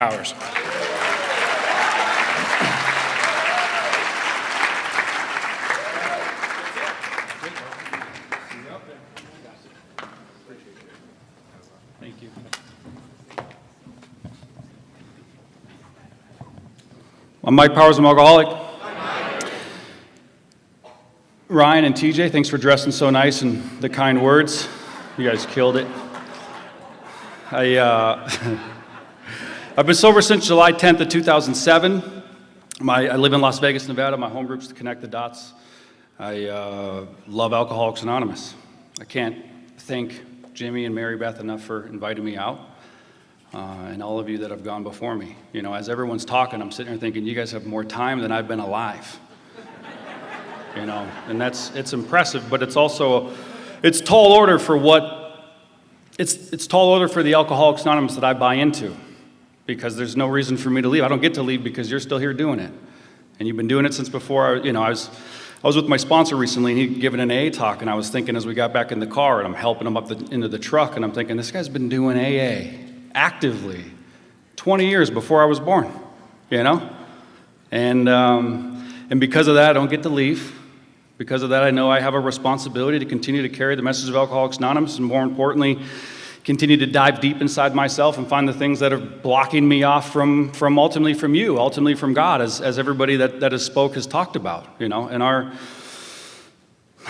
hours. Thank you. I'm Mike Powers, I'm alcoholic. Ryan and TJ, thanks for dressing so nice and the kind words. You guys killed it. I've been sober since July 10th of 2007. I live in Las Vegas, Nevada. My home group's to Connect the Dots. I love Alcoholics Anonymous. I can't thank Jimmy and Mary Beth enough for inviting me out, and all of you that have gone before me. You know, as everyone's talking, I'm sitting here thinking, you guys have more time than I've been alive. You know, and it's impressive, but it's also, it's tall order for it's tall order for the Alcoholics Anonymous that I buy into, because there's no reason for me to leave. I don't get to leave because you're still here doing it. And you've been doing it since before. I was with my sponsor recently, and he'd given an AA talk, and I was thinking as we got back in the car, and I'm helping him up into the truck, and I'm thinking, this guy's been doing AA actively 20 years before I was born, you know? And because of that, I don't get to leave. Because of that, I know I have a responsibility to continue to carry the message of Alcoholics Anonymous, and more importantly, continue to dive deep inside myself and find the things that are blocking me off from ultimately from you, ultimately from God, as everybody that has spoke has talked about, you know. And I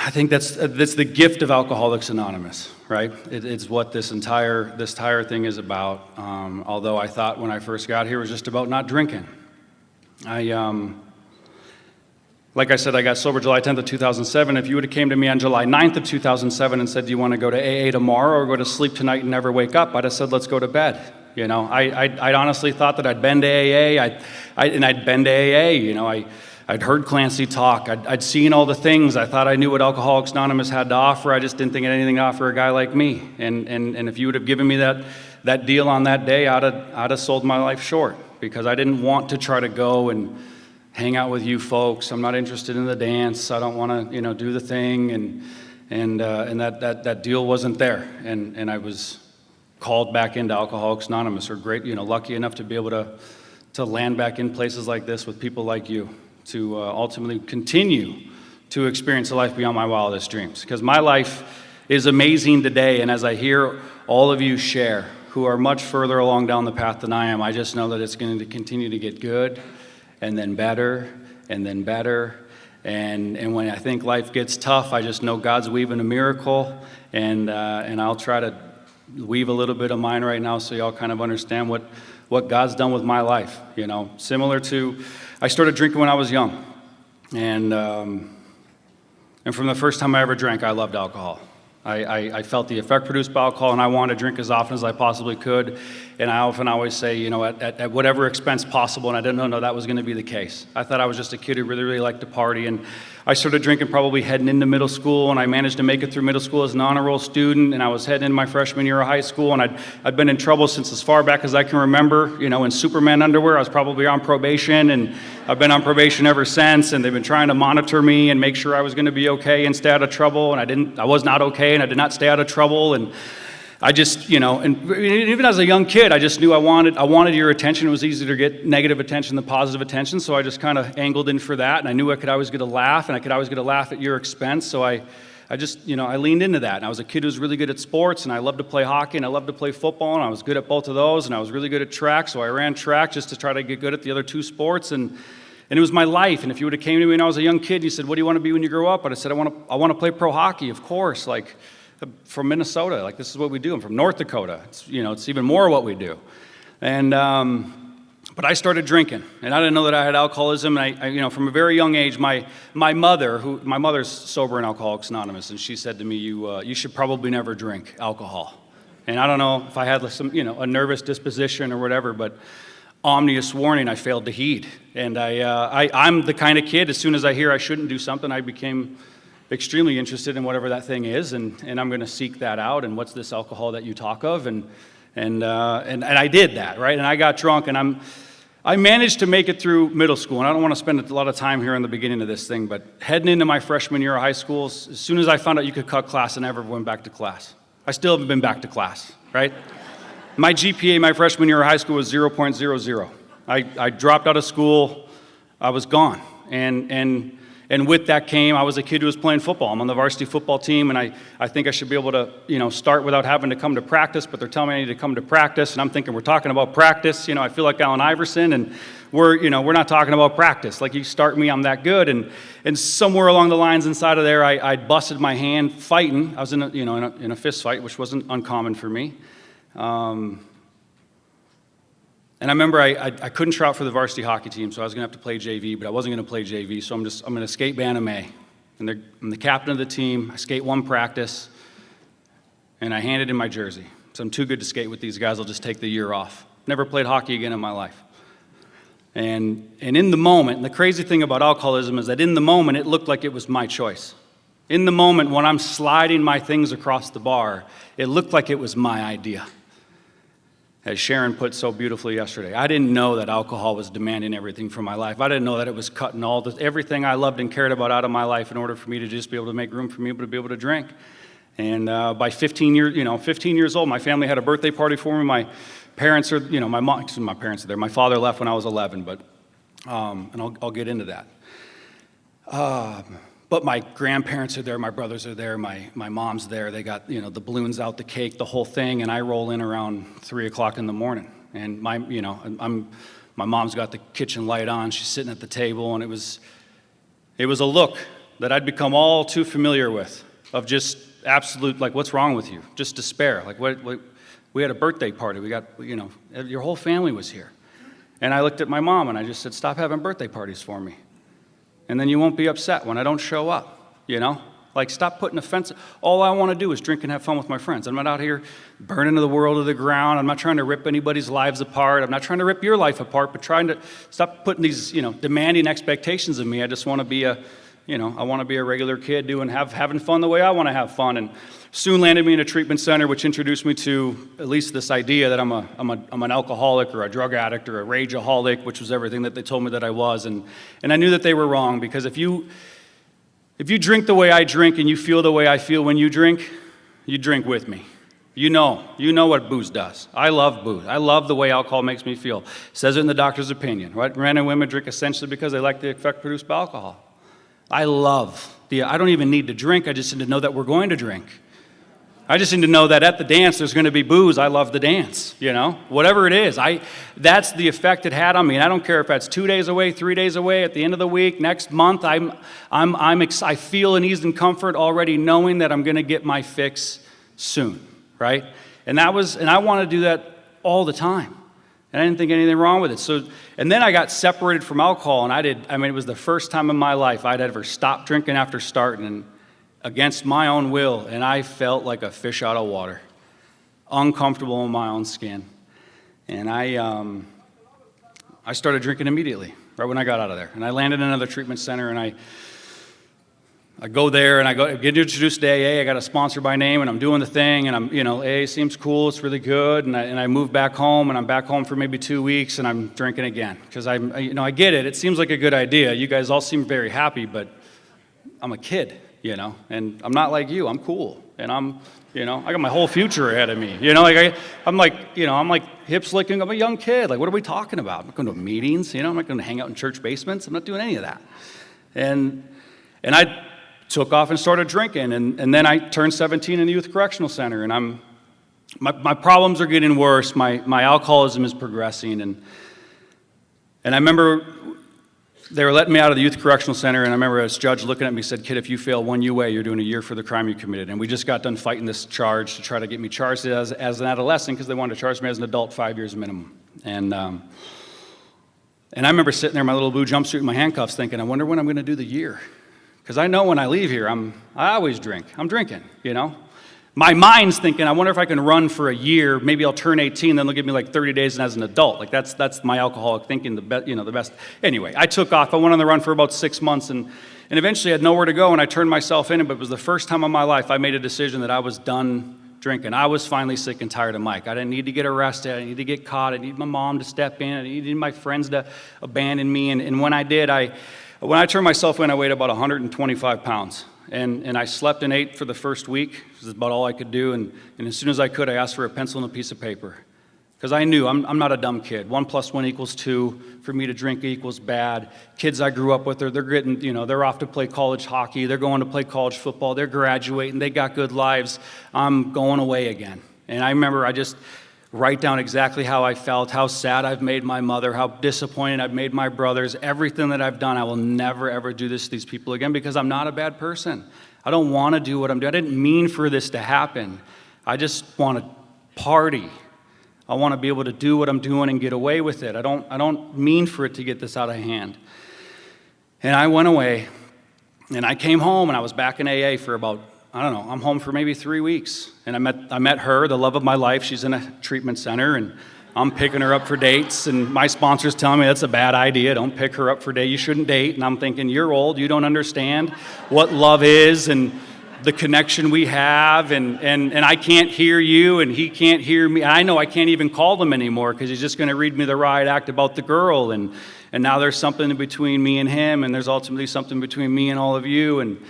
think that's the gift of Alcoholics Anonymous, right? It's what this entire thing is about. Although I thought when I first got here it was just about not drinking. Like I said, I got sober July 10th of 2007. If you would have came to me on July 9th of 2007 and said, do you want to go to AA tomorrow or go to sleep tonight and never wake up? I'd have said, let's go to bed. You know, I honestly thought that I'd been to AA, and I'd been to AA. You know, I'd heard Clancy talk. I'd seen all the things. I thought I knew what Alcoholics Anonymous had to offer. I just didn't think it had anything to offer a guy like me. And if you would have given me that deal on that day, I'd have sold my life short, because I didn't want to try to go and hang out with you folks. I'm not interested in the dance. I don't want to, you know, do the thing, and that deal wasn't there. And I was called back into Alcoholics Anonymous, or great, you know, lucky enough to be able to land back in places like this with people like you, to ultimately continue to experience a life beyond my wildest dreams. Because my life is amazing today, and as I hear all of you share, who are much further along down the path than I am, I just know that it's going to continue to get good, and then better, and then better. And when I think life gets tough, I just know God's weaving a miracle, and I'll try to weave a little bit of mine right now so y'all kind of understand what God's done with my life. You know, similar to, I started drinking when I was young, and from the first time I ever drank, I loved alcohol. I felt the effect produced by alcohol, and I wanted to drink as often as I possibly could. And I often always say, you know, at whatever expense possible, and I didn't know that was going to be the case. I thought I was just a kid who really, really liked to party, and I started drinking probably heading into middle school, and I managed to make it through middle school as an honor roll student, and I was heading into my freshman year of high school, and I'd been in trouble since as far back as I can remember, you know, in Superman underwear. I was probably on probation, and I've been on probation ever since, and they've been trying to monitor me and make sure I was going to be okay and stay out of trouble, and I was not okay, and I did not stay out of trouble, and I just, you know, and even as a young kid, I just knew I wanted your attention. It was easier to get negative attention than positive attention, so I just kind of angled in for that, and I knew I could always get a laugh, and I could always get a laugh at your expense, so I just, you know, I leaned into that. And I was a kid who was really good at sports, and I loved to play hockey, and I loved to play football, and I was good at both of those, and I was really good at track, so I ran track just to try to get good at the other two sports, and it was my life. And if you would have came to me when I was a young kid, you said, what do you want to be when you grow up? And I said, I want to play pro hockey, of course, like, from Minnesota, like this is what we do. I'm from North Dakota. It's, you know, it's even more what we do. And but I started drinking, and I didn't know that I had alcoholism. And I you know, from a very young age, my mother's sober in Alcoholics Anonymous, and she said to me, you should probably never drink alcohol. And I don't know if I had some, you know, a nervous disposition or whatever, but ominous warning I failed to heed. And I'm the kind of kid, as soon as I hear I shouldn't do something, I became extremely interested in whatever that thing is, and I'm going to seek that out. And what's this alcohol that you talk of? And I did that, right? And I got drunk, and I managed to make it through middle school. And I don't want to spend a lot of time here in the beginning of this thing, but heading into my freshman year of high school, as soon as I found out you could cut class, I never went back to class. I still haven't been back to class, right? My GPA my freshman year of high school was 0.00. I dropped out of school. I was gone. And with that came, I was a kid who was playing football. I'm on the varsity football team, and I think I should be able to, start without having to come to practice, but they're telling me I need to come to practice, and I'm thinking we're talking about practice. I feel like Allen Iverson, and we're not talking about practice. Like, you start me, I'm that good. And somewhere along the lines inside of there, I busted my hand fighting. I was in a fist fight, which wasn't uncommon for me. And I remember I couldn't try out for the varsity hockey team, so I was going to have to play JV, but I wasn't going to play JV, so I'm going to skate Bantam A. And I'm the captain of the team. I skate one practice, and I handed in my jersey. So I'm too good to skate with these guys. I'll just take the year off. Never played hockey again in my life. And in the moment, and the crazy thing about alcoholism is that in the moment, it looked like it was my choice. In the moment, when I'm sliding my things across the bar, it looked like it was my idea. As Sharon put so beautifully yesterday, I didn't know that alcohol was demanding everything from my life. I didn't know that it was cutting everything I loved and cared about out of my life in order for me to just be able to make room for me to be able to drink. And by 15 years old, my family had a birthday party for me. My parents are, my parents are there. My father left when I was 11, but and I'll get into that. But my grandparents are there, my brothers are there, my mom's there. They got, the balloons out, the cake, the whole thing, and I roll in around 3 o'clock in the morning. And my mom's got the kitchen light on, she's sitting at the table, and it was a look that I'd become all too familiar with, of just absolute, like, what's wrong with you? Just despair. Like, what we had a birthday party, we got, your whole family was here. And I looked at my mom and I just said, stop having birthday parties for me. And then you won't be upset when I don't show up, Like, stop putting offense. All I want to do is drink and have fun with my friends. I'm not out here burning the world to the ground. I'm not trying to rip anybody's lives apart. I'm not trying to rip your life apart, but trying to stop putting these, demanding expectations of me. I just want to be I want to be a regular kid having fun the way I want to have fun. And soon landed me in a treatment center, which introduced me to at least this idea that I'm an alcoholic or a drug addict or a rageaholic, which was everything that they told me that I was. And I knew that they were wrong, because if you drink the way I drink and you feel the way I feel when you drink with me. You know what booze does. I love booze. I love the way alcohol makes me feel. It says it in the doctor's opinion, right? Men and women drink essentially because they like the effect produced by alcohol. I don't even need to drink. I just need to know that we're going to drink. I just need to know that at the dance there's going to be booze. I love the dance, whatever it is. That's the effect it had on me. And I don't care if that's 2 days away, 3 days away, at the end of the week, next month. I feel an ease and comfort already knowing that I'm going to get my fix soon, right? And I want to do that all the time. And I didn't think anything wrong with it. And then I got separated from alcohol, and it was the first time in my life I'd ever stopped drinking after starting, against my own will, and I felt like a fish out of water, uncomfortable in my own skin. And I started drinking immediately, right when I got out of there. And I landed in another treatment center, and I go there, and I get introduced to AA. I got a sponsor by name, and I'm doing the thing, and AA seems cool, it's really good, and I move back home, and I'm back home for maybe 2 weeks, and I'm drinking again, because I get it. It seems like a good idea. You guys all seem very happy, but I'm a kid, and I'm not like you. I'm cool, and I got my whole future ahead of me. I'm like hip slicking. I'm a young kid. Like, what are we talking about? I'm not going to meetings. I'm not going to hang out in church basements. I'm not doing any of that. And I took off and started drinking, and then I turned 17 in the youth correctional center, and my problems are getting worse. My alcoholism is progressing, and I remember they were letting me out of the youth correctional center, and I remember this judge looking at me and said, "Kid, if you fail 1 UA, you're doing a year for the crime you committed." And we just got done fighting this charge to try to get me charged as an adolescent, because they wanted to charge me as an adult 5 years minimum. And I remember sitting there in my little blue jumpsuit and my handcuffs thinking, I wonder when I'm going to do the year. Because I know when I leave here, I always drink. I'm drinking, My mind's thinking, I wonder if I can run for a year. Maybe I'll turn 18, then they'll give me like 30 days as an adult. Like, that's my alcoholic thinking, the best. Anyway, I took off. I went on the run for about 6 months, and eventually I had nowhere to go, and I turned myself in. But it was the first time in my life I made a decision that I was done drinking. I was finally sick and tired of Mike. I didn't need to get arrested. I didn't need to get caught. I needed my mom to step in. I needed my friends to abandon me. And when I did, when I turned myself in, I weighed about 125 pounds. And I slept and ate for the first week. This is about all I could do. And as soon as I could, I asked for a pencil and a piece of paper. Because I knew I'm not a dumb kid. 1 + 1 = 2. For me to drink equals bad. Kids I grew up with, they're getting, they're off to play college hockey. They're going to play college football. They're graduating. They got good lives. I'm going away again. And I remember I just write down exactly how I felt, how sad I've made my mother, how disappointed I've made my brothers, everything that I've done. I will never, ever do this to these people again because I'm not a bad person. I don't want to do what I'm doing. I didn't mean for this to happen. I just want to party. I want to be able to do what I'm doing and get away with it. I don't mean for it to get this out of hand. And I went away, and I came home, and I was back in AA for about, I'm home for maybe 3 weeks. And I met her, the love of my life. She's in a treatment center, and I'm picking her up for dates, and my sponsor's telling me that's a bad idea. Don't pick her up for date. You shouldn't date. And I'm thinking, you're old. You don't understand what love is, and the connection we have, and I can't hear you, and he can't hear me. I know I can't even call him anymore because he's just going to read me the riot act about the girl, and now there's something between me and him, and there's ultimately something between me and all of you, and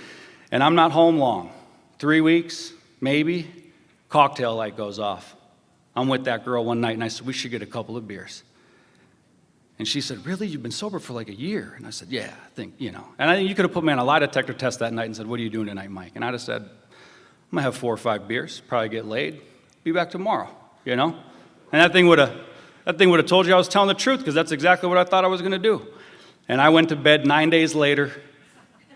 I'm not home long. 3 weeks, maybe, cocktail light goes off. I'm with that girl one night, and I said, we should get a couple of beers. And she said, really? You've been sober for like a year? And I said, yeah, I think. And I think you could have put me on a lie detector test that night and said, what are you doing tonight, Mike? And I'd have said, I'm going to have 4 or 5 beers, probably get laid, be back tomorrow, And that thing would have told you I was telling the truth because that's exactly what I thought I was going to do. And I went to bed 9 days later.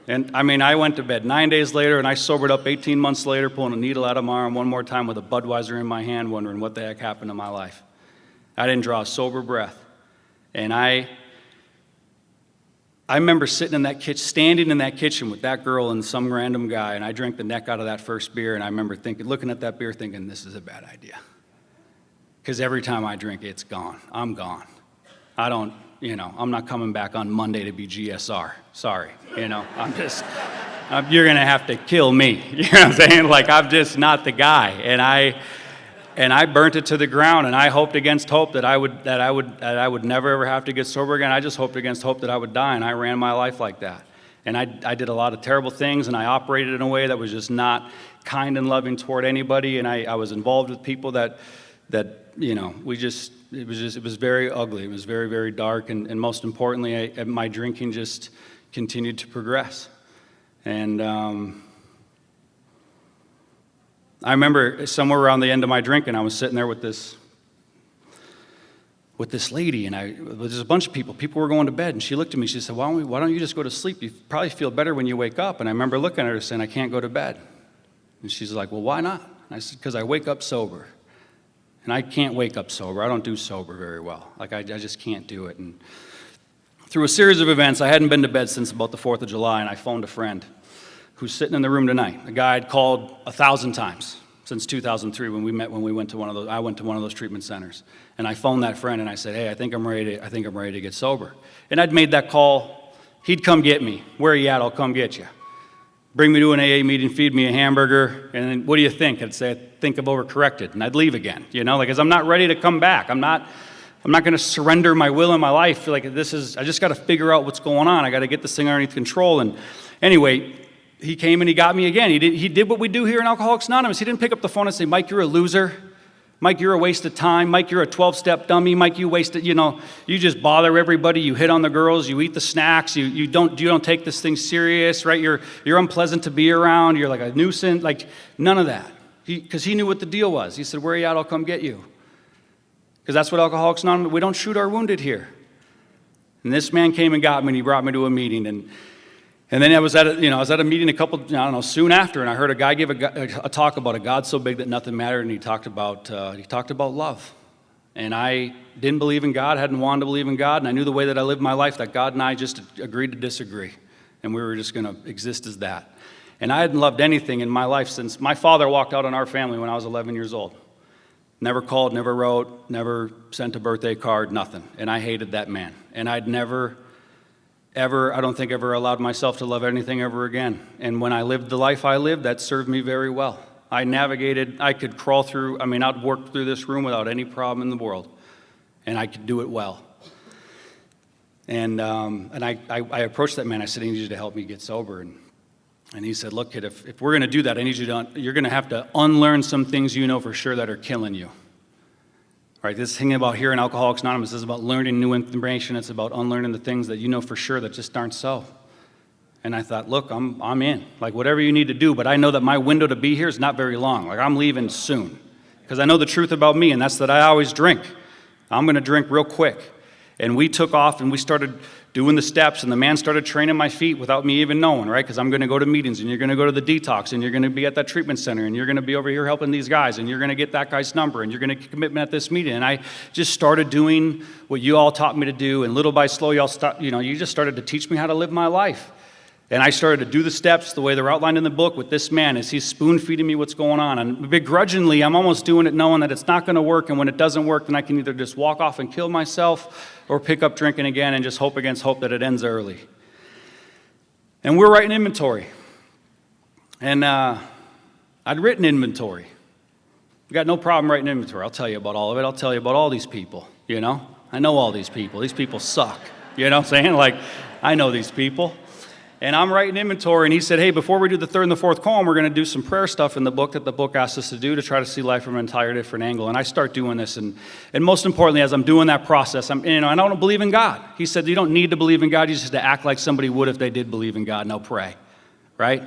And I went to bed 9 days later, and I sobered up 18 months later, pulling a needle out of my arm one more time with a Budweiser in my hand, wondering what the heck happened to my life. I didn't draw a sober breath. And I remember standing in that kitchen with that girl and some random guy, and I drank the neck out of that first beer, and I remember looking at that beer thinking, this is a bad idea. Because every time I drink, it's gone. I'm gone. I'm not coming back on Monday to be GSR. Sorry, you're going to have to kill me. You know what I'm saying? Like, I'm just not the guy. And I burnt it to the ground, and I hoped against hope that I would never ever have to get sober again. I just hoped against hope that I would die, and I ran my life like that. And I did a lot of terrible things, and I operated in a way that was just not kind and loving toward anybody. And I was involved with people that it was very ugly. It was very, very dark, and most importantly, my drinking just continued to progress. And I remember somewhere around the end of my drinking, I was sitting there with this lady, and there's a bunch of people. People were going to bed, and she looked at me. She said, why don't you just go to sleep? You probably feel better when you wake up. And I remember looking at her saying, I can't go to bed. And she's like, well, why not? And I said, because I wake up sober. And I can't wake up sober. I don't do sober very well. Like, I just can't do it. And through a series of events, I hadn't been to bed since about the 4th of July, and I phoned a friend who's sitting in the room tonight. A guy I'd called 1,000 times since 2003 when we went to one of those. I went to one of those treatment centers, and I phoned that friend and I said, "Hey, I think I'm ready to get sober." And I'd made that call. He'd come get me. Where are you at? I'll come get you. Bring me to an AA meeting, feed me a hamburger, and then, what do you think? I'd say, I think I've overcorrected, and I'd leave again. Because I'm not ready to come back. I'm not going to surrender my will in my life. I just got to figure out what's going on. I got to get this thing underneath control. And anyway, he came and he got me again. He did what we do here in Alcoholics Anonymous. He didn't pick up the phone and say, "Mike, you're a loser. Mike, you're a waste of time. Mike, you're a 12-step dummy. Mike, you wasted, you just bother everybody. You hit on the girls. You eat the snacks. You don't take this thing serious, right? You're unpleasant to be around. You're like a nuisance." Like, none of that. Because he knew what the deal was. He said, "Where are you at? I'll come get you." Because that's what Alcoholics Anonymous, we don't shoot our wounded here. And this man came and got me, and he brought me to a meeting. And then I was at a meeting soon after, and I heard a guy give a talk about a God so big that nothing mattered, and he talked about love. And I didn't believe in God, hadn't wanted to believe in God, and I knew the way that I lived my life that God and I just agreed to disagree, and we were just going to exist as that. And I hadn't loved anything in my life since my father walked out on our family when I was 11 years old. Never called, never wrote, never sent a birthday card, nothing. And I hated that man. And I'd never, ever, I don't think ever allowed myself to love anything ever again. And when I lived the life I lived, that served me very well. I could crawl through, I'd work through this room without any problem in the world. And I could do it well. And I approached that man. I said, "I need you to help me get sober." And he said, "Look, kid, if we're going to do that, you're going to have to unlearn some things you know for sure that are killing you. Right? This thing about here in Alcoholics Anonymous is about learning new information. It's about unlearning the things that you know for sure that just aren't so. And I thought, look, I'm in. Like, whatever you need to do, but I know that my window to be here is not very long. Like, I'm leaving soon. Because I know the truth about me, and that's that I always drink. I'm going to drink real quick. And we took off, and we started doing the steps, and the man started training my feet without me even knowing, right? Because I'm going to go to meetings, and you're going to go to the detox, and you're going to be at that treatment center, and you're going to be over here helping these guys, and you're going to get that guy's number, and you're going to get commitment at this meeting. And I just started doing what you all taught me to do, and little by slow, you just started to teach me how to live my life. And I started to do the steps the way they're outlined in the book with this man as he's spoon-feeding me what's going on. And begrudgingly, I'm almost doing it knowing that it's not going to work, and when it doesn't work, then I can either just walk off and kill myself or pick up drinking again and just hope against hope that it ends early. And we're writing inventory. And I'd written inventory. I've got no problem writing inventory. I'll tell you about all of it. I'll tell you about all these people, you know. I know all these people. These people suck. You know what I'm saying? Like, I know these people. And I'm writing inventory, and he said, hey, before we do the third and the fourth column, we're going to do some prayer stuff in the book that the book asks us to do to try to see life from an entirely different angle. And I start doing this, and most importantly, as I'm doing that process, I don't believe in God. He said, you don't need to believe in God, you just have to act like somebody would if they did believe in God. Now pray, right?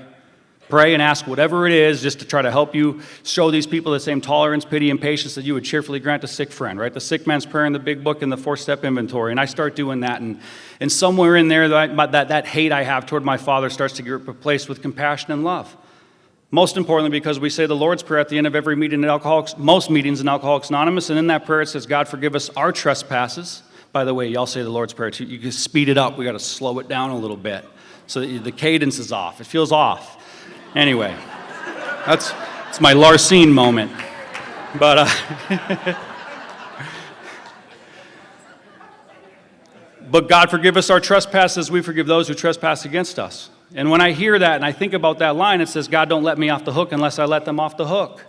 Pray and ask whatever it is just to try to help you show these people the same tolerance, pity, and patience that you would cheerfully grant a sick friend, right? The sick man's prayer in the big book and the 4-step inventory. And I start doing that, and somewhere in there, that hate I have toward my father starts to get replaced with compassion and love. Most importantly, because we say the Lord's Prayer at the end of every meeting at most meetings in Alcoholics Anonymous, and in that prayer it says, God, forgive us our trespasses. By the way, y'all say the Lord's Prayer too. You can speed it up. We got to slow it down a little bit so that the cadence is off. It feels off. Anyway, it's my Larcene moment. But but God forgive us our trespasses, we forgive those who trespass against us. And when I hear that and I think about that line, it says, God, don't let me off the hook unless I let them off the hook.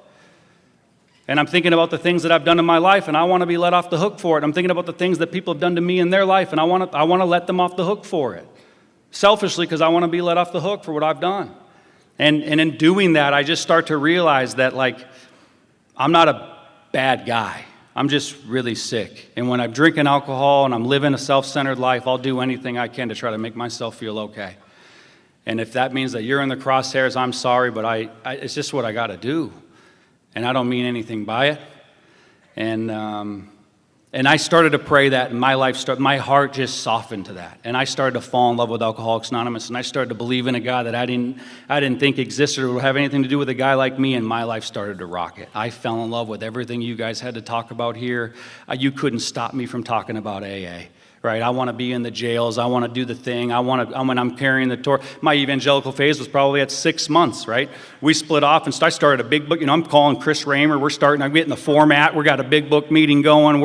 And I'm thinking about the things that I've done in my life, and I want to be let off the hook for it. I'm thinking about the things that people have done to me in their life, and I want to let them off the hook for it. Selfishly, because I want to be let off the hook for what I've done. And in doing that, I just start to realize that, like, I'm not a bad guy. I'm just really sick. And when I'm drinking alcohol and I'm living a self-centered life, I'll do anything I can to try to make myself feel okay. And if that means that you're in the crosshairs, I'm sorry, but it's just what I got to do. And I don't mean anything by it. And I started to pray that, and my heart just softened to that. And I started to fall in love with Alcoholics Anonymous, and I started to believe in a God that I didn't think existed or would have anything to do with a guy like me, and my life started to rocket. I fell in love with everything you guys had to talk about here. You couldn't stop me from talking about AA. Right, I want to be in the jails. I want to do the thing. When I'm carrying the torch. My evangelical phase was probably at 6 months. Right, we split off, and I started a big book. I'm calling Chris Raymer. I'm getting the format. We got a big book meeting going.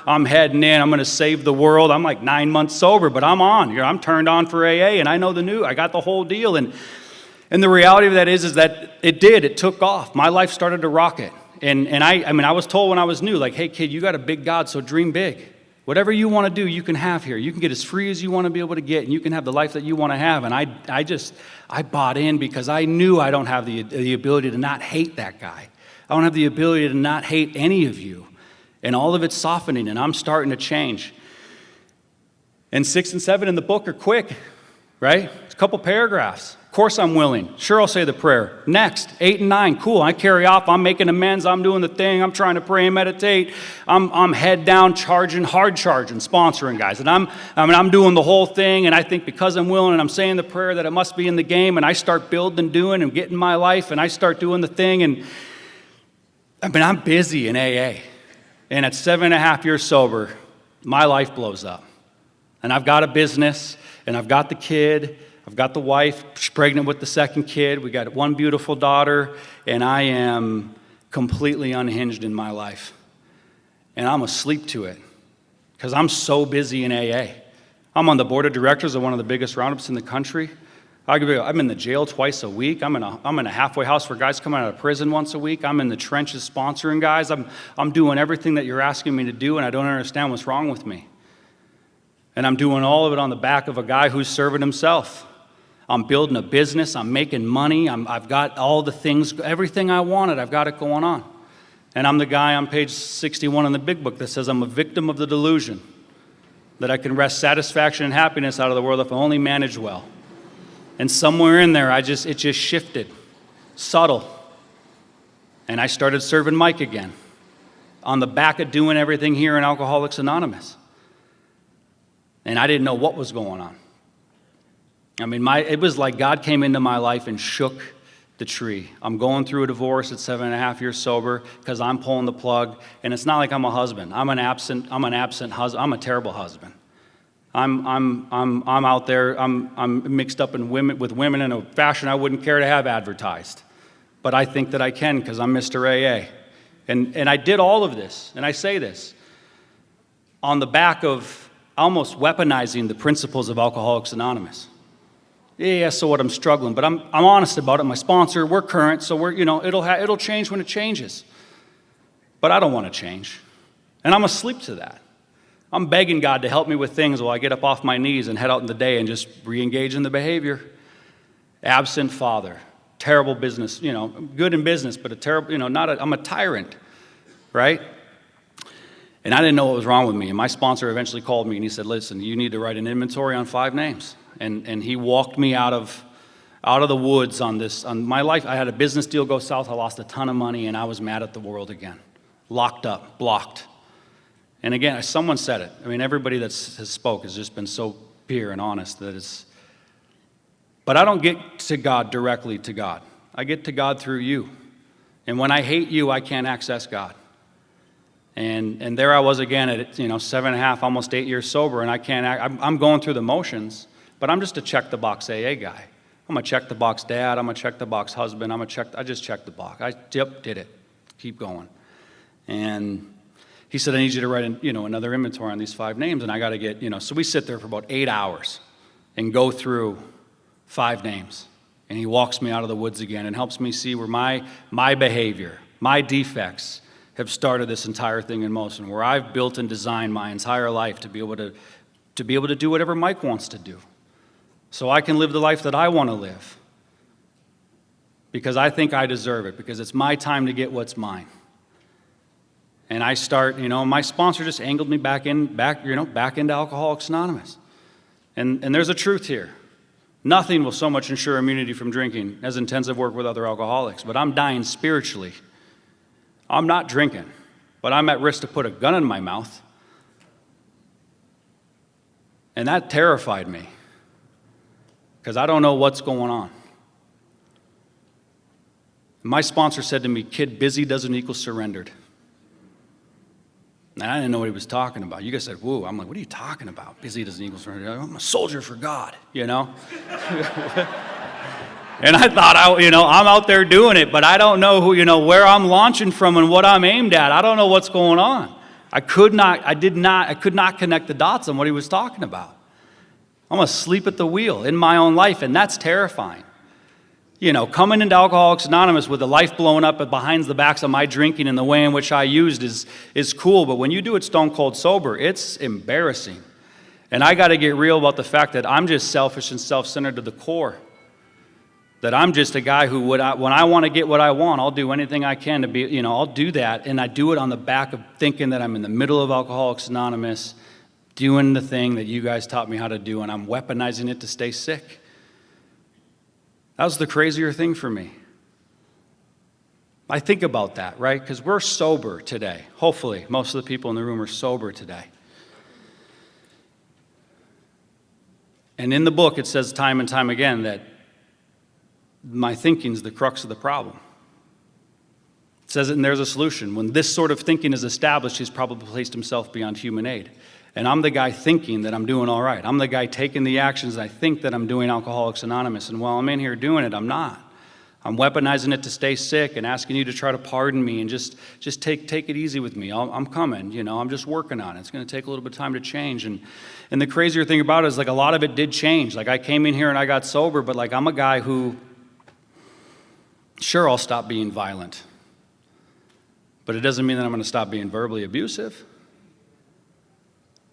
I'm heading in. I'm going to save the world. I'm like 9 months sober, but I'm on. I'm turned on for AA, and I know I got the whole deal. And the reality of that is that it took off. My life started to rocket. And I was told when I was new, like, hey kid, you got a big God, so dream big. Whatever you want to do, you can have here. You can get as free as you want to be able to get, and you can have the life that you want to have. And I bought in because I knew I don't have the ability to not hate that guy. I don't have the ability to not hate any of you. And all of it's softening, and I'm starting to change. And 6 and 7 in the book are quick, right? It's a couple paragraphs. Of course I'm willing. Sure, I'll say the prayer. Next, 8 and 9, cool. I carry off. I'm making amends. I'm doing the thing. I'm trying to pray and meditate. I'm head down, hard charging, sponsoring guys. And I'm doing the whole thing. And I think because I'm willing and I'm saying the prayer that it must be in the game. And I start building and doing and getting my life. And I start doing the thing. And I'm busy in AA. And at 7.5 years sober, my life blows up. And I've got a business. And I've got the kid. I've got the wife, she's pregnant with the second kid. We got one beautiful daughter, and I am completely unhinged in my life. And I'm asleep to it because I'm so busy in AA. I'm on the board of directors of one of the biggest roundups in the country. I'm in the jail twice a week. I'm in a halfway house for guys coming out of prison once a week. I'm in the trenches sponsoring guys. I'm doing everything that you're asking me to do, and I don't understand what's wrong with me. And I'm doing all of it on the back of a guy who's serving himself. I'm building a business. I'm making money. I've got all the things, everything I wanted. I've got it going on. And I'm the guy on page 61 in the big book that says I'm a victim of the delusion that I can wrest satisfaction and happiness out of the world if I only manage well. And somewhere in there, it just shifted, subtle. And I started serving Mike again on the back of doing everything here in Alcoholics Anonymous. And I didn't know what was going on. I mean, it was like God came into my life and shook the tree. I'm going through a divorce at 7.5 years sober because I'm pulling the plug. And it's not like I'm a husband. I'm an absent husband. I'm a terrible husband. I'm out there. I'm mixed up with women in a fashion I wouldn't care to have advertised. But I think that I can because I'm Mr. AA. And I did all of this, and I say this, on the back of almost weaponizing the principles of Alcoholics Anonymous. Yeah, so what, I'm struggling, but I'm honest about it. My sponsor, we're current, so it'll change when it changes. But I don't want to change, and I'm asleep to that. I'm begging God to help me with things while I get up off my knees and head out in the day and just re-engage in the behavior. Absent father. Terrible business, good in business, but a terrible, I'm a tyrant, right? And I didn't know what was wrong with me. And my sponsor eventually called me and he said, listen, you need to write an inventory on 5 names. And he walked me out of the woods on my life. I had a business deal go south. I lost a ton of money and I was mad at the world again. Locked up, blocked. And again, someone said it. I mean, everybody that has spoke has just been so pure and honest that it's. But I don't get to God directly to God. I get to God through you. And when I hate you, I can't access God. And there I was again at 7.5, almost 8 years sober, and I'm going through the motions, but I'm just a check-the-box AA guy. I'm a check-the-box dad. I'm a check-the-box husband. I just checked the box. Did it. Keep going. And he said, I need you to write another inventory on these 5 names, and I got to get, so we sit there for about 8 hours and go through 5 names. And he walks me out of the woods again and helps me see where my behavior, my defects have started this entire thing in motion, where I've built and designed my entire life to be able to do whatever Mike wants to do. So I can live the life that I want to live. Because I think I deserve it, because it's my time to get what's mine. And I start, my sponsor just angled me back into Alcoholics Anonymous. And there's a truth here. Nothing will so much ensure immunity from drinking as intensive work with other alcoholics, but I'm dying spiritually. I'm not drinking, but I'm at risk to put a gun in my mouth. And that terrified me, because I don't know what's going on. My sponsor said to me, kid, busy doesn't equal surrendered. And I didn't know what he was talking about. You guys said, woo. I'm like, what are you talking about? Busy doesn't equal surrender. I'm a soldier for God, And I thought, I'm out there doing it, but I don't know where I'm launching from and what I'm aimed at. I don't know what's going on. I could not connect the dots on what he was talking about. I'm asleep at the wheel in my own life, and that's terrifying. Coming into Alcoholics Anonymous with the life blowing up behind the backs of my drinking and the way in which I used is cool, but when you do it stone cold sober, it's embarrassing. And I got to get real about the fact that I'm just selfish and self-centered to the core. That I'm just a guy who, when I want to get what I want, I'll do anything I can to be, I'll do that, and I do it on the back of thinking that I'm in the middle of Alcoholics Anonymous, doing the thing that you guys taught me how to do, and I'm weaponizing it to stay sick. That was the crazier thing for me. I think about that, right? Because we're sober today. Hopefully, most of the people in the room are sober today. And in the book, it says time and time again that my thinking's the crux of the problem. It says it, and there's a solution. When this sort of thinking is established, he's probably placed himself beyond human aid. And I'm the guy thinking that I'm doing all right. I'm the guy taking the actions I think that I'm doing Alcoholics Anonymous. And while I'm in here doing it, I'm not. I'm weaponizing it to stay sick and asking you to try to pardon me and just take it easy with me. I'm coming, I'm just working on it. It's going to take a little bit of time to change. And the crazier thing about it is, a lot of it did change. I came in here and I got sober, but I'm a guy who, sure, I'll stop being violent. But it doesn't mean that I'm going to stop being verbally abusive.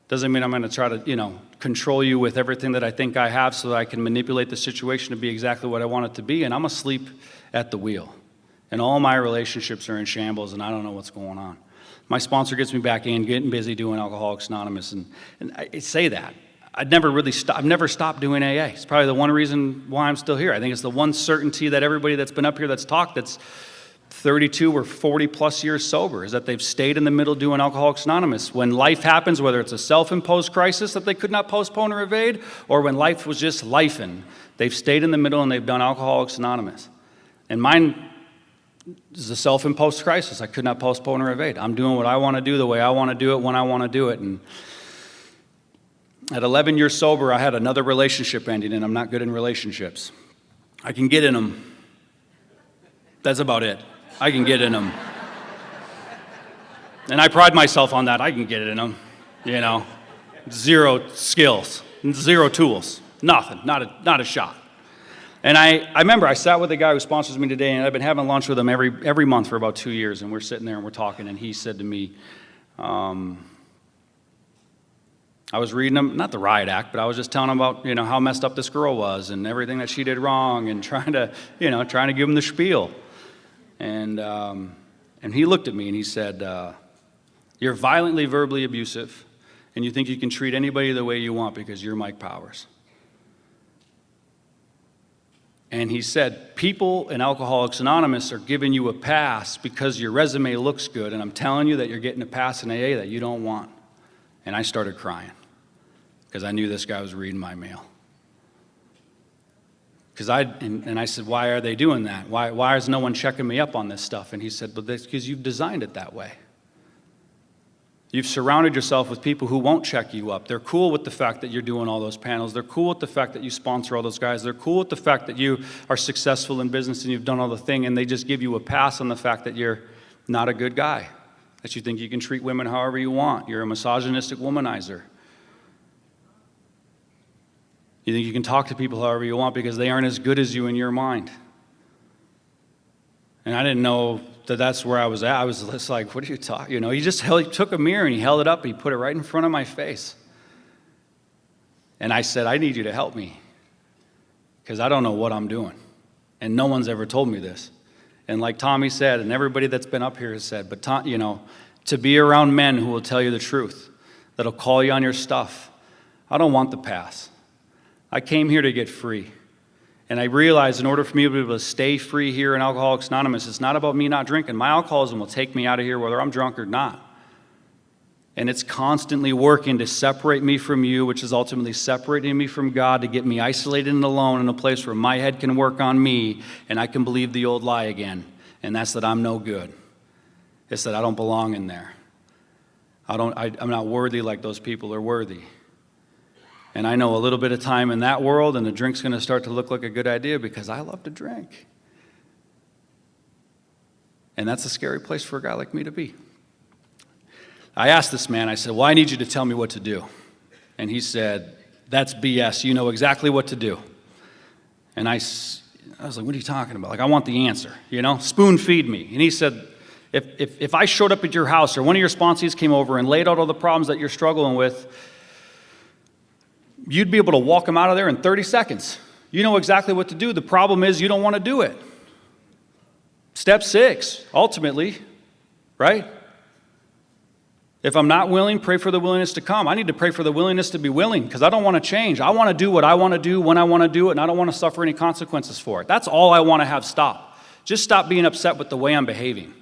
Doesn't mean I'm going to try to, control you with everything that I think I have so that I can manipulate the situation to be exactly what I want it to be. And I'm asleep at the wheel. And all my relationships are in shambles, and I don't know what's going on. My sponsor gets me back in, getting busy doing Alcoholics Anonymous, and I say that. I've never stopped doing AA. It's probably the one reason why I'm still here. I think it's the one certainty that everybody that's been up here that's 32 or 40 plus years sober, is that they've stayed in the middle doing Alcoholics Anonymous. When life happens, whether it's a self-imposed crisis that they could not postpone or evade, or when life was just lifing, they've stayed in the middle and they've done Alcoholics Anonymous. And mine is a self-imposed crisis. I could not postpone or evade. I'm doing what I want to do, the way I want to do it, when I want to do it. And at 11 years sober, I had another relationship ending, and I'm not good in relationships. I can get in them. That's about it. I can get in them. And I pride myself on that. I can get it in them. You know, 0 skills, 0 tools, nothing, not a shot. And I remember I sat with a guy who sponsors me today, and I've been having lunch with him every month for about 2 years, and we're sitting there and we're talking, and he said to me, I was reading him, not the riot act, but I was just telling him about, how messed up this girl was and everything that she did wrong, and trying to give him the spiel. And he looked at me and he said, you're violently verbally abusive, and you think you can treat anybody the way you want because you're Mike Powers. And he said, people in Alcoholics Anonymous are giving you a pass because your resume looks good, and I'm telling you that you're getting a pass in AA that you don't want. And I started crying because I knew this guy was reading my mail. And I said, why are they doing that? Why is no one checking me up on this stuff? And he said, but that's because you've designed it that way. You've surrounded yourself with people who won't check you up. They're cool with the fact that you're doing all those panels. They're cool with the fact that you sponsor all those guys. They're cool with the fact that you are successful in business and you've done all the thing, and they just give you a pass on the fact that you're not a good guy, that you think you can treat women however you want. You're a misogynistic womanizer. You think you can talk to people however you want because they aren't as good as you in your mind. And I didn't know that that's where I was at. I was just like, what are you talking? He just took a mirror and he held it up and he put it right in front of my face. And I said, I need you to help me because I don't know what I'm doing. And no one's ever told me this. And like Tommy said, and everybody that's been up here has said, but to be around men who will tell you the truth, that'll call you on your stuff. I don't want the pass. I came here to get free. And I realized in order for me to be able to stay free here in Alcoholics Anonymous, it's not about me not drinking. My alcoholism will take me out of here whether I'm drunk or not. And it's constantly working to separate me from you, which is ultimately separating me from God, to get me isolated and alone in a place where my head can work on me and I can believe the old lie again. And that's that I'm no good. It's that I don't belong in there. I'm not worthy like those people are worthy. And I know a little bit of time in that world, and the drink's going to start to look like a good idea because I love to drink. And that's a scary place for a guy like me to be. I asked this man, I said, well, I need you to tell me what to do. And he said, that's BS. You know exactly what to do. And I was like, what are you talking about? Like, I want the answer, spoon feed me. And he said, if I showed up at your house or one of your sponsees came over and laid out all the problems that you're struggling with, you'd be able to walk them out of there in 30 seconds. You know exactly what to do. The problem is you don't want to do it. Step 6, ultimately, right? If I'm not willing, pray for the willingness to come. I need to pray for the willingness to be willing because I don't want to change. I want to do what I want to do when I want to do it, and I don't want to suffer any consequences for it. That's all I want to have stop. Just stop being upset with the way I'm behaving.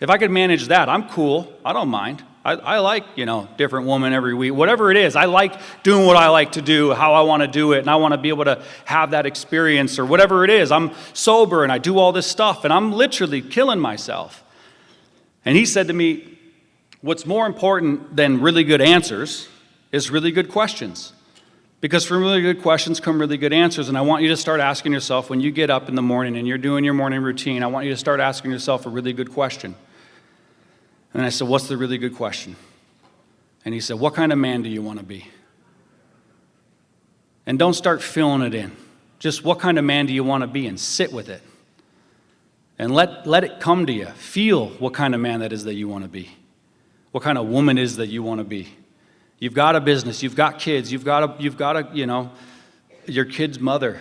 If I could manage that, I'm cool. I don't mind. I like, different woman every week. Whatever it is, I like doing what I like to do, how I want to do it, and I want to be able to have that experience or whatever it is. I'm sober and I do all this stuff, and I'm literally killing myself. And he said to me, what's more important than really good answers is really good questions. Because from really good questions come really good answers, and I want you to start asking yourself when you get up in the morning and you're doing your morning routine, I want you to start asking yourself a really good question. And I said, what's the really good question? And he said, what kind of man do you want to be? And don't start filling it in. Just what kind of man do you want to be, and sit with it. And let it come to you. Feel what kind of man that is that you want to be. What kind of woman is that you want to be. You've got a business, you've got kids, you've got a your kid's mother.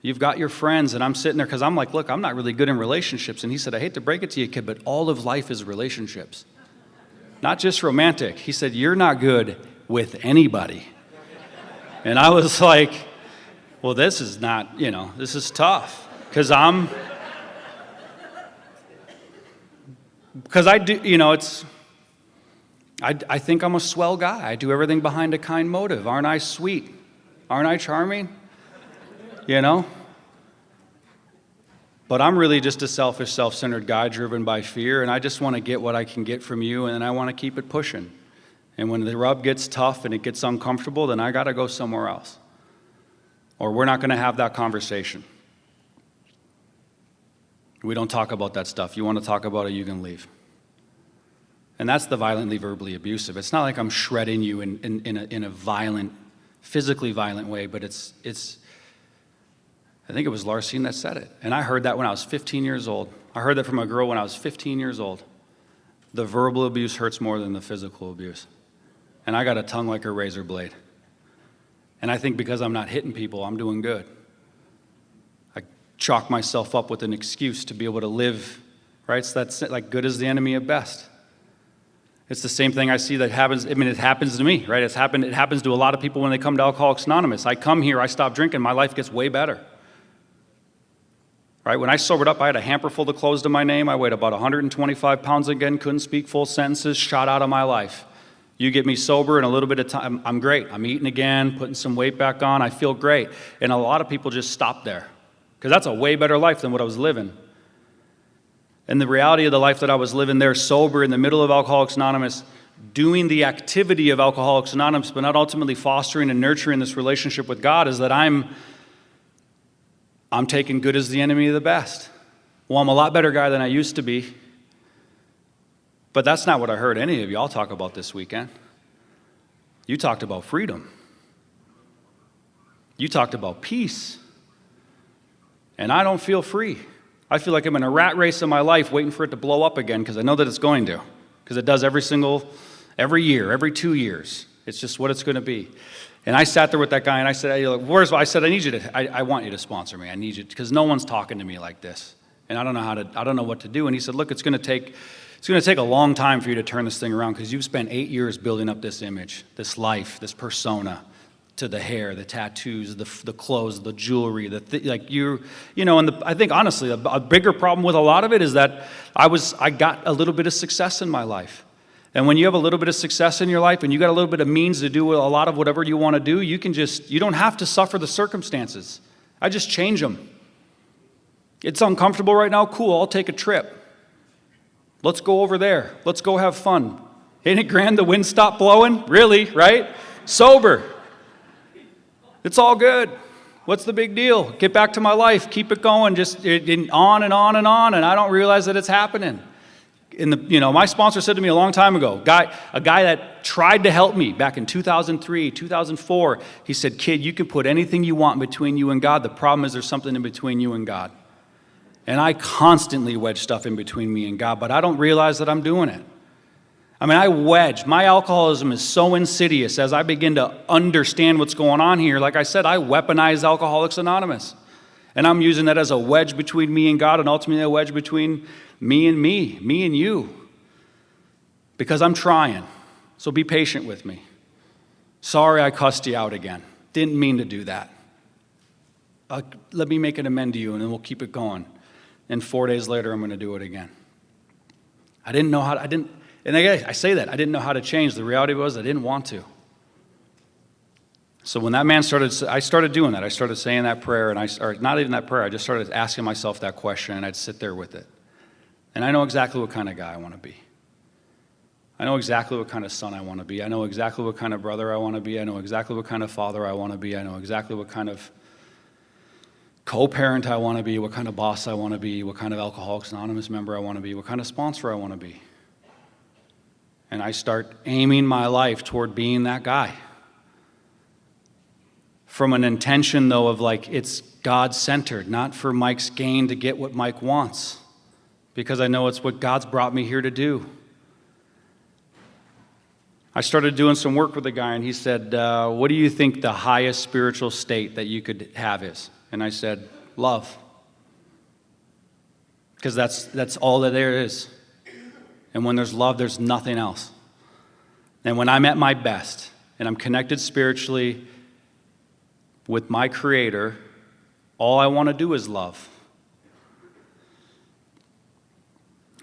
You've got your friends, and I'm sitting there because I'm like, look, I'm not really good in relationships. And he said, I hate to break it to you, kid, but all of life is relationships. Not just romantic. He said, you're not good with anybody. And I was like, well, this is not, this is tough. Because I do, I think I'm a swell guy. I do everything behind a kind motive. Aren't I sweet? Aren't I charming? But I'm really just a selfish, self-centered guy driven by fear, and I just want to get what I can get from you, and I want to keep it pushing. And when the rub gets tough and it gets uncomfortable, then I got to go somewhere else. Or we're not going to have that conversation. We don't talk about that stuff. You want to talk about it, you can leave. And that's the violently, verbally abusive. It's not like I'm shredding you in a violent, physically violent way, but it's. I think it was Larcene that said it. And I heard that when I was 15 years old. I heard that from a girl when I was 15 years old. The verbal abuse hurts more than the physical abuse. And I got a tongue like a razor blade. And I think because I'm not hitting people, I'm doing good. I chalk myself up with an excuse to be able to live, right? So that's like good is the enemy at best. It's the same thing I see that happens. I mean, it happens to me, right? It happens to a lot of people when they come to Alcoholics Anonymous. I come here, I stop drinking, my life gets way better. Right? When I sobered up, I had a hamper full of clothes to my name. I weighed about 125 pounds again, couldn't speak full sentences, shot out of my life. You get me sober in a little bit of time, I'm great. I'm eating again, putting some weight back on, I feel great. And a lot of people just stop there because that's a way better life than what I was living. And the reality of the life that I was living there, sober, in the middle of Alcoholics Anonymous, doing the activity of Alcoholics Anonymous, but not ultimately fostering and nurturing this relationship with God, is that I'm taking good as the enemy of the best. Well, I'm a lot better guy than I used to be. But that's not what I heard any of y'all talk about this weekend. You talked about freedom. You talked about peace. And I don't feel free. I feel like I'm in a rat race of my life waiting for it to blow up again because I know that it's going to. Because it does every year, every 2 years. It's just what it's going to be. And I sat there with that guy and I said, hey, look, I said, I want you to sponsor me. I need you, because no one's talking to me like this. And I don't know what to do. And he said, look, it's going to take a long time for you to turn this thing around because you've spent 8 years building up this image, this life, this persona, to the hair, the tattoos, the clothes, the jewelry, I think honestly, a bigger problem with a lot of it is that I got a little bit of success in my life. And when you have a little bit of success in your life and you got a little bit of means to do a lot of whatever you want to do, you don't have to suffer the circumstances. I just change them. It's uncomfortable right now? Cool, I'll take a trip. Let's go over there. Let's go have fun. Ain't it grand the wind stopped blowing? Really, right? Sober. It's all good. What's the big deal? Get back to my life. Keep it going. Just on and on and on, and I don't realize that it's happening. My sponsor said to me a long time ago, a guy that tried to help me back in 2003, 2004, he said, kid, you can put anything you want between you and God. The problem is there's something in between you and God. And I constantly wedge stuff in between me and God, but I don't realize that I'm doing it. I mean, I wedge. My alcoholism is so insidious as I begin to understand what's going on here. Like I said, I weaponize Alcoholics Anonymous. And I'm using that as a wedge between me and God and ultimately a wedge between me and you. Because I'm trying. So be patient with me. Sorry I cussed you out again. Didn't mean to do that. Let me make an amend to you and then we'll keep it going. And 4 days later, I'm going to do it again. I say that. I didn't know how to change. The reality was I didn't want to. So when that man I started doing that. I started saying that prayer, or not even that prayer. I just started asking myself that question, and I'd sit there with it. And I know exactly what kind of guy I want to be. I know exactly what kind of son I want to be. I know exactly what kind of brother I want to be. I know exactly what kind of father I want to be. I know exactly what kind of co-parent I want to be, what kind of boss I want to be, what kind of Alcoholics Anonymous member I want to be, what kind of sponsor I want to be. And I start aiming my life toward being that guy. From an intention, though, of it's God-centered, not for Mike's gain to get what Mike wants, because I know it's what God's brought me here to do. I started doing some work with a guy, and he said, what do you think the highest spiritual state that you could have is? And I said, love. Because that's all that there is. And when there's love, there's nothing else. And when I'm at my best, and I'm connected spiritually with my Creator, all I want to do is love.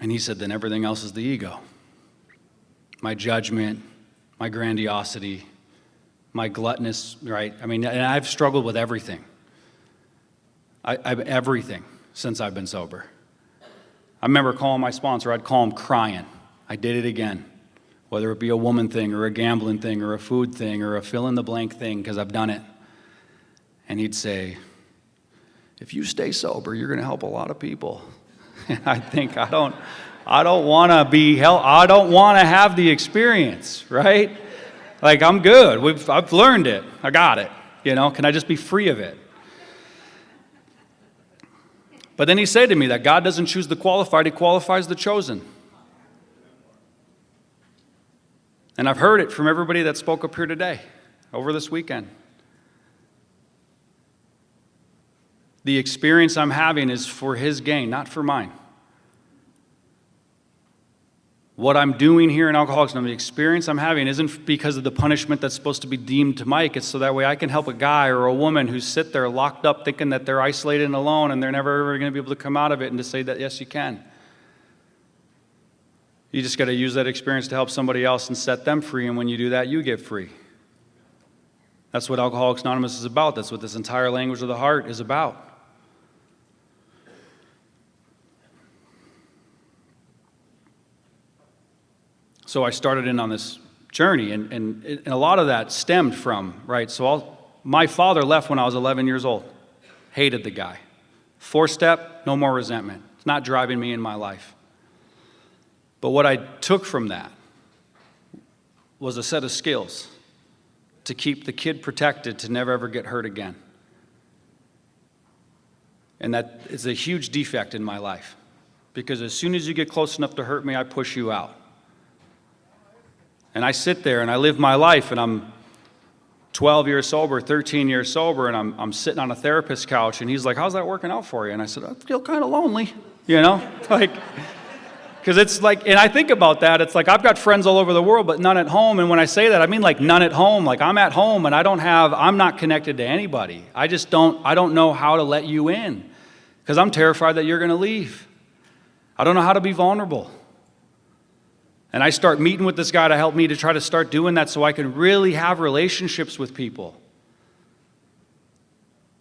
And he said, then everything else is the ego. My judgment, my grandiosity, my gluttonous, right? I mean, and I've struggled with everything. I've everything since I've been sober. I remember calling my sponsor, I'd call him crying. I did it again. Whether it be a woman thing or a gambling thing or a food thing or a fill-in-the-blank thing, because I've done it. And he'd say, if you stay sober, you're going to help a lot of people. And I think, I don't want to be help. I don't want to have the experience, right? Like, I'm good. I've learned it. I got it. Can I just be free of it? But then he said to me that God doesn't choose the qualified, he qualifies the chosen. And I've heard it from everybody that spoke up here today, over this weekend. The experience I'm having is for his gain, not for mine. What I'm doing here in Alcoholics Anonymous, the experience I'm having isn't because of the punishment that's supposed to be deemed to Mike. It's so that way I can help a guy or a woman who's sit there locked up thinking that they're isolated and alone and they're never ever going to be able to come out of it, and to say that, yes, you can. You just got to use that experience to help somebody else and set them free, and when you do that, you get free. That's what Alcoholics Anonymous is about. That's what this entire language of the heart is about. So I started in on this journey, and a lot of that stemmed from, right, my father left when I was 11 years old. Hated the guy. 4-step, no more resentment. It's not driving me in my life. But what I took from that was a set of skills to keep the kid protected, to never ever get hurt again. And that is a huge defect in my life, because as soon as you get close enough to hurt me, I push you out. And I sit there and I live my life, and I'm 12 years sober, 13 years sober, and I'm sitting on a therapist's couch, and he's like, how's that working out for you? And I said, I feel kind of lonely, because it's like, and I think about that, it's like I've got friends all over the world, but none at home. And when I say that, I mean like none at home. Like I'm at home and I'm not connected to anybody. I don't know how to let you in, because I'm terrified that you're going to leave. I don't know how to be vulnerable. And I start meeting with this guy to help me to try to start doing that so I can really have relationships with people.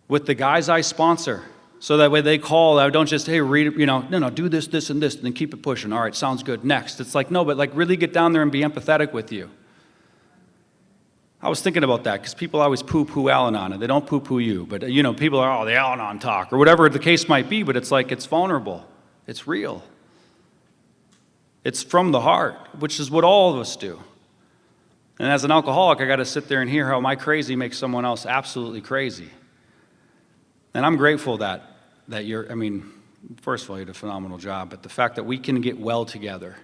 With the guys I sponsor. So that way they call, I don't just, hey, read it, no, do this, this, and this, and then keep it pushing. All right, sounds good. Next. It's like, no, but like really get down there and be empathetic with you. I was thinking about that, because people always poo-poo Al-Anon, and they don't poo-poo you. But, people are, the Al-Anon talk, or whatever the case might be, but it's like, it's vulnerable. It's real. It's from the heart, which is what all of us do. And as an alcoholic, I got to sit there and hear how my crazy makes someone else absolutely crazy. And I'm grateful that first of all, you did a phenomenal job, but the fact that we can get well together,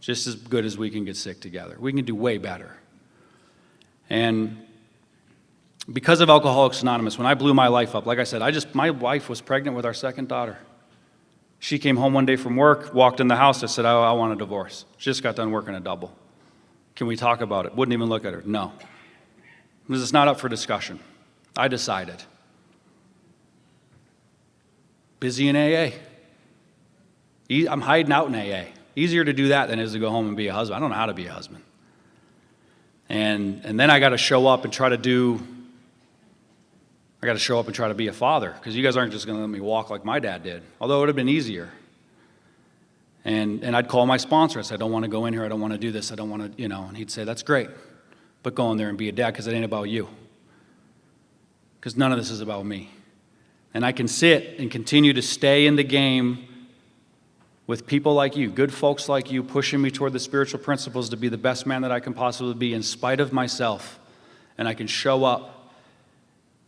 just as good as we can get sick together. We can do way better. And because of Alcoholics Anonymous, when I blew my life up, like I said, my wife was pregnant with our second daughter. She came home one day from work, walked in the house. I said, I want a divorce. She just got done working a double. Can we talk about it? Wouldn't even look at her. No. This is not up for discussion. I decided. Busy in AA. I'm hiding out in AA. Easier to do that than it is to go home and be a husband. I don't know how to be a husband. And then I got to show up and try to be a father, because you guys aren't just going to let me walk like my dad did, although it would have been easier. And I'd call my sponsor. I'd say, I don't want to go in here. I don't want to do this. I don't want to, and he'd say, that's great, but go in there and be a dad, because it ain't about you. Because none of this is about me. And I can sit and continue to stay in the game with people like you, good folks like you, pushing me toward the spiritual principles to be the best man that I can possibly be in spite of myself. And I can show up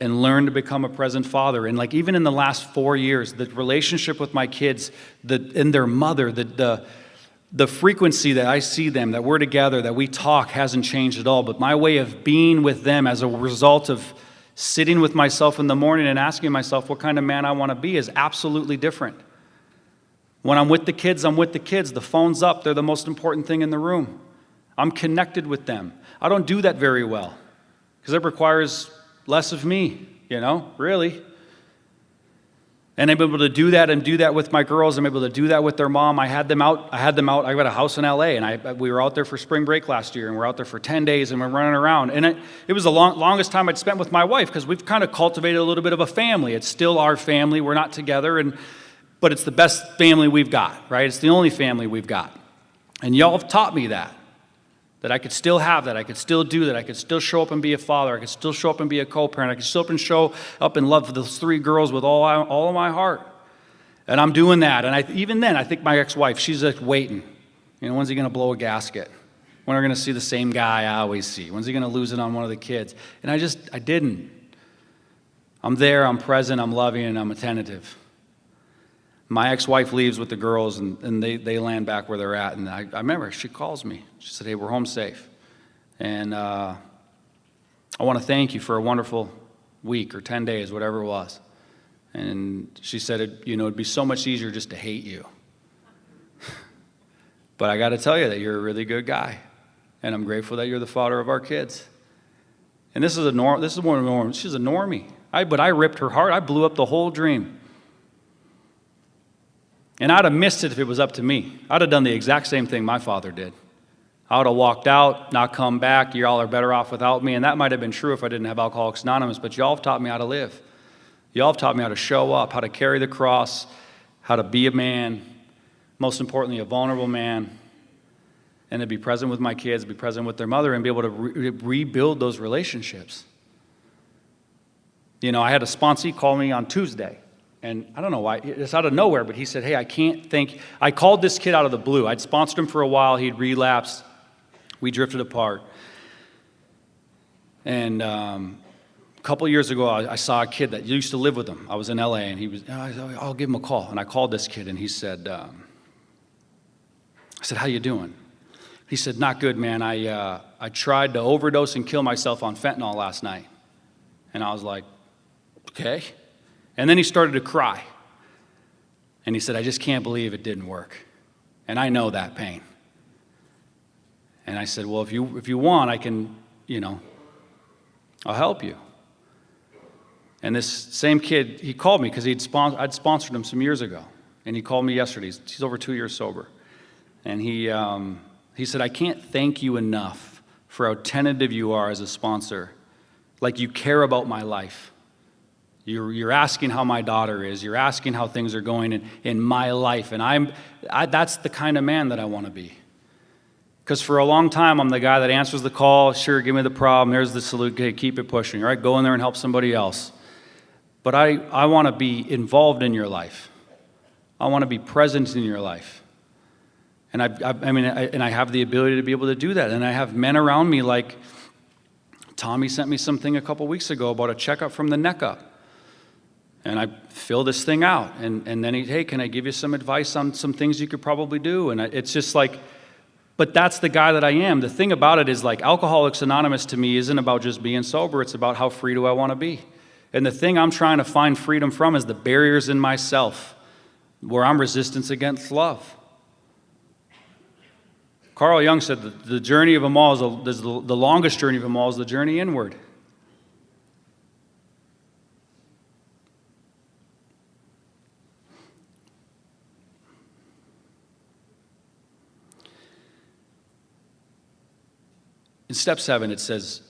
and learn to become a present father. And like even in the last 4 years, the relationship with my kids and their mother, the frequency that I see them, that we're together, that we talk hasn't changed at all. But my way of being with them as a result of Sitting with myself in the morning and asking myself what kind of man I want to be is absolutely different. When I'm with the kids, I'm with the kids. The phone's up. They're the most important thing in the room. I'm connected with them. I don't do that very well because it requires less of me, really. And I'm able to do that and do that with my girls. I'm able to do that with their mom. I had them out. I got a house in LA, and we were out there for spring break last year, and we're out there for 10 days, and we're running around. And it was the longest time I'd spent with my wife because we've kind of cultivated a little bit of a family. It's still our family. We're not together, but it's the best family we've got, right? It's the only family we've got. And y'all have taught me that I could still have that, I could still do that, I could still show up and be a father, I could still show up and be a co-parent, I could still show up and love those 3 girls with all of my heart. And I'm doing that. And even then, I think my ex-wife, she's like waiting. When's he going to blow a gasket? When are we going to see the same guy I always see? When's he going to lose it on one of the kids? And I didn't. I'm there, I'm present, I'm loving, and I'm attentive. My ex-wife leaves with the girls, and they land back where they're at. And I remember she calls me. She said, "Hey, we're home safe. And I want to thank you for a wonderful week or 10 days, whatever it was." And she said, it'd be so much easier just to hate you. But I got to tell you that you're a really good guy. And I'm grateful that you're the father of our kids. And this is one of the norms. She's a normie. But I ripped her heart. I blew up the whole dream. And I'd have missed it if it was up to me. I'd have done the exact same thing my father did. I would have walked out, not come back. Y'all are better off without me. And that might have been true if I didn't have Alcoholics Anonymous, but y'all have taught me how to live. Y'all have taught me how to show up, how to carry the cross, how to be a man, most importantly, a vulnerable man, and to be present with my kids, be present with their mother, and be able to rebuild those relationships. I had a sponsee call me on Tuesday. And I don't know why, it's out of nowhere, but he said, "Hey, I called this kid out of the blue. I'd sponsored him for a while. He'd relapsed. We drifted apart. And a couple years ago, I saw a kid that used to live with him. I was in LA, and I'll give him a call." And I called this kid, and he said, I said, "How you doing?" He said, "Not good, man. I tried to overdose and kill myself on fentanyl last night." And I was like, "Okay." And then he started to cry. And he said, "I just can't believe it didn't work. And I know that pain." And I said, "Well, if you want, I can, I'll help you." And this same kid, he called me because I'd sponsored him some years ago. And he called me yesterday. He's over 2 years sober. And he said, "I can't thank you enough for how tentative you are as a sponsor. Like you care about my life. You're asking how my daughter is. You're asking how things are going in my life. And that's the kind of man that I want to be. Because for a long time, I'm the guy that answers the call. Sure, give me the problem. There's the salute. Okay, keep it pushing. All right, go in there and help somebody else. But I want to be involved in your life. I want to be present in your life. And I have the ability to be able to do that. And I have men around me like Tommy sent me something a couple weeks ago about a checkup from the neck up. And I fill this thing out. And then hey, can I give you some advice on some things you could probably do? And it's just like, but that's the guy that I am. The thing about it is like Alcoholics Anonymous to me isn't about just being sober. It's about how free do I want to be. And the thing I'm trying to find freedom from is the barriers in myself where I'm resistance against love. Carl Jung said that the journey of them all is the longest journey of them all is the journey inward. In step 7, it says,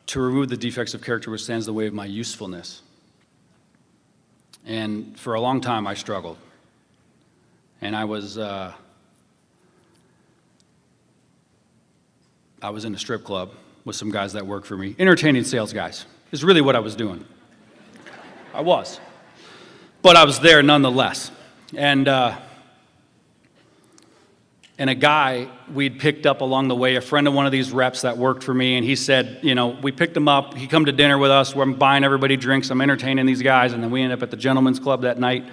to remove the defects of character which stands in the way of my usefulness. And for a long time, I struggled. And I was in a strip club with some guys that work for me, entertaining sales guys, is really what I was doing. I was. But I was there nonetheless. And a guy we'd picked up along the way, a friend of one of these reps that worked for me, and he said, we picked him up, he come to dinner with us, we're buying everybody drinks, I'm entertaining these guys, and then we end up at the gentleman's club that night,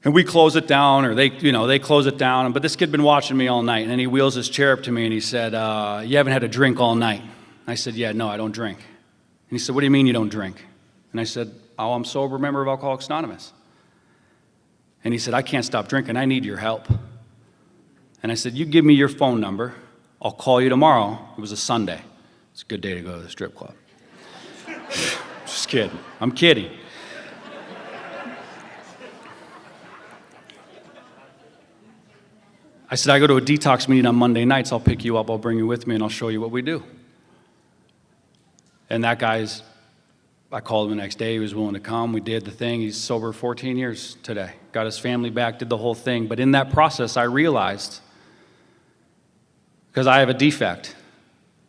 and we close it down, or they close it down, but this kid had been watching me all night, and then he wheels his chair up to me, and he said, "You haven't had a drink all night." I said, "Yeah, no, I don't drink." And he said, what do you mean you don't drink? And I said, oh, I'm a sober member of Alcoholics Anonymous. And he said, I can't stop drinking. I need your help. And I said, you give me your phone number. I'll call you tomorrow. It was a Sunday. It's a good day to go to the strip club. Just kidding. I'm kidding. I said, I go to a detox meeting on Monday nights. I'll pick you up. I'll bring you with me, and I'll show you what we do. And that guy's, I called him the next day. He was willing to come. We did the thing. He's sober 14 years today. Got his family back, did the whole thing. But in that process, I realized, because I have a defect,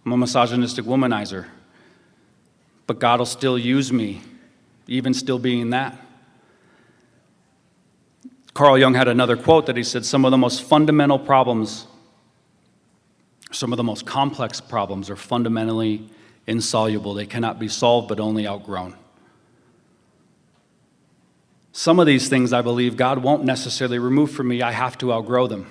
I'm a misogynistic womanizer, but God will still use me, even still being that. Carl Jung had another quote that he said, some of the most fundamental problems, some of the most complex problems are fundamentally insoluble. They cannot be solved, but only outgrown. Some of these things I believe God won't necessarily remove from me. I have to outgrow them.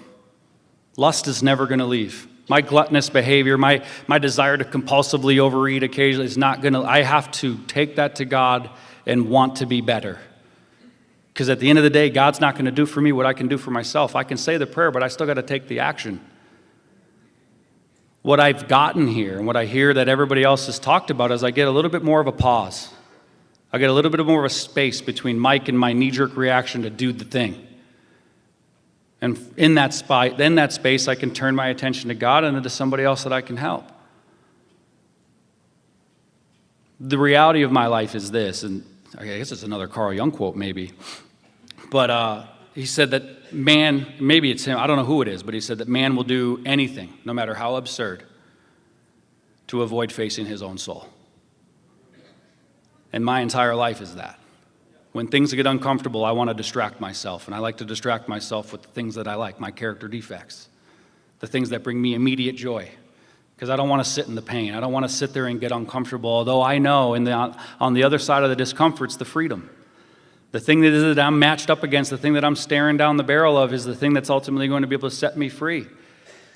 Lust is never going to leave. My gluttonous behavior, my desire to compulsively overeat occasionally is not going to, I have to take that to God and want to be better. Because at the end of the day, God's not going to do for me what I can do for myself. I can say the prayer, but I still got to take the action. What I've gotten here and what I hear that everybody else has talked about is I get a little bit more of a pause. I get a little bit more of a space between Mike and my knee-jerk reaction to do the thing. And in that space, I can turn my attention to God and to somebody else that I can help. The reality of my life is this, and I guess it's another Carl Jung quote maybe, but he said that man, maybe it's him, I don't know who it is, but he said that man will do anything, no matter how absurd, to avoid facing his own soul. And my entire life is that. When things get uncomfortable, I want to distract myself, and I like to distract myself with the things that I like, my character defects, the things that bring me immediate joy, because I don't want to sit in the pain. I don't want to sit there and get uncomfortable, although I know on the other side of the discomfort's the freedom. The thing that I'm matched up against, the thing that I'm staring down the barrel of is the thing that's ultimately going to be able to set me free.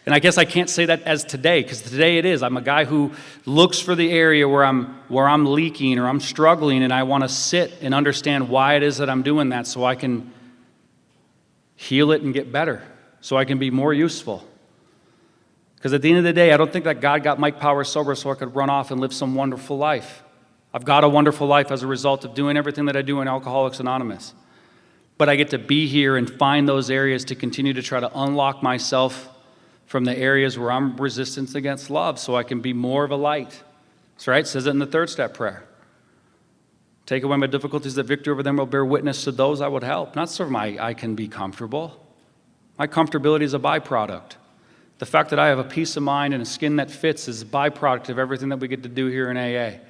And I guess I can't say that as today, because today it is. I'm a guy who looks for the area where I'm leaking or I'm struggling, and I want to sit and understand why it is that I'm doing that so I can heal it and get better, so I can be more useful. Because at the end of the day, I don't think that God got Mike Powers sober so I could run off and live some wonderful life. I've got a wonderful life as a result of doing everything that I do in Alcoholics Anonymous. But I get to be here and find those areas to continue to try to unlock myself from the areas where I'm resistance against love so I can be more of a light. That's right, it says it in the third step prayer. Take away my difficulties, that victory over them will bear witness to those I would help. Not so I can be comfortable. My comfortability is a byproduct. The fact that I have a peace of mind and a skin that fits is a byproduct of everything that we get to do here in AA.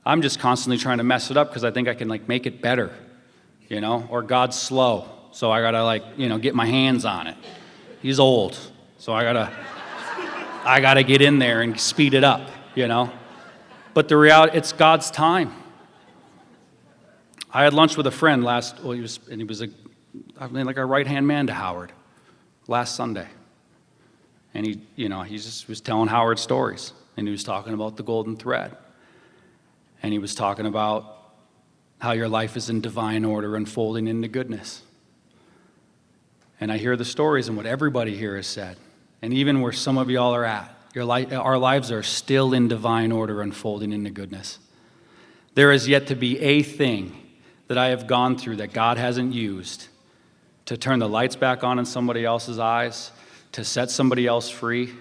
I'm just constantly trying to mess it up because I think I can make it better, or God's slow, so I gotta get my hands on it. He's old, so I gotta get in there and speed it up, But the reality, it's God's time. I had lunch with a friend he was like a right-hand man to Howard last Sunday. And he just was telling Howard stories, and he was talking about the golden thread. And he was talking about how your life is in divine order, unfolding into goodness. And I hear the stories and what everybody here has said. And even where some of y'all are at, our lives are still in divine order, unfolding into goodness. There is yet to be a thing that I have gone through that God hasn't used to turn the lights back on in somebody else's eyes, to set somebody else free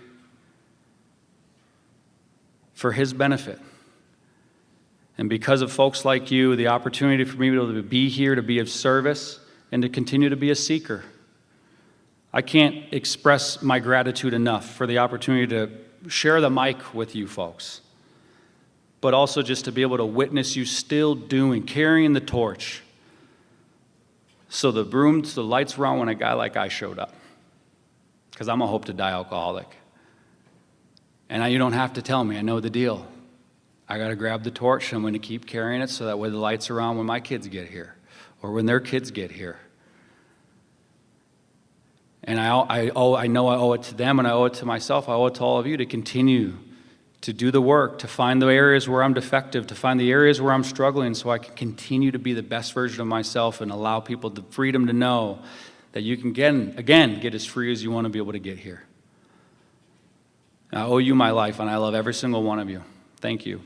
for His benefit. And because of folks like you, the opportunity for me to be here, to be of service, and to continue to be a seeker. I can't express my gratitude enough for the opportunity to share the mic with you folks, but also just to be able to witness you still carrying the torch. So the lights were on when a guy like I showed up, because I'm a hope to die alcoholic. And you don't have to tell me, I know the deal. I got to grab the torch, and I'm going to keep carrying it so that way the lights are on when my kids get here or when their kids get here. And I know I owe it to them, and I owe it to myself. I owe it to all of you to continue to do the work, to find the areas where I'm defective, to find the areas where I'm struggling so I can continue to be the best version of myself and allow people the freedom to know that you can, get as free as you want to be able to get here. I owe you my life, and I love every single one of you. Thank you.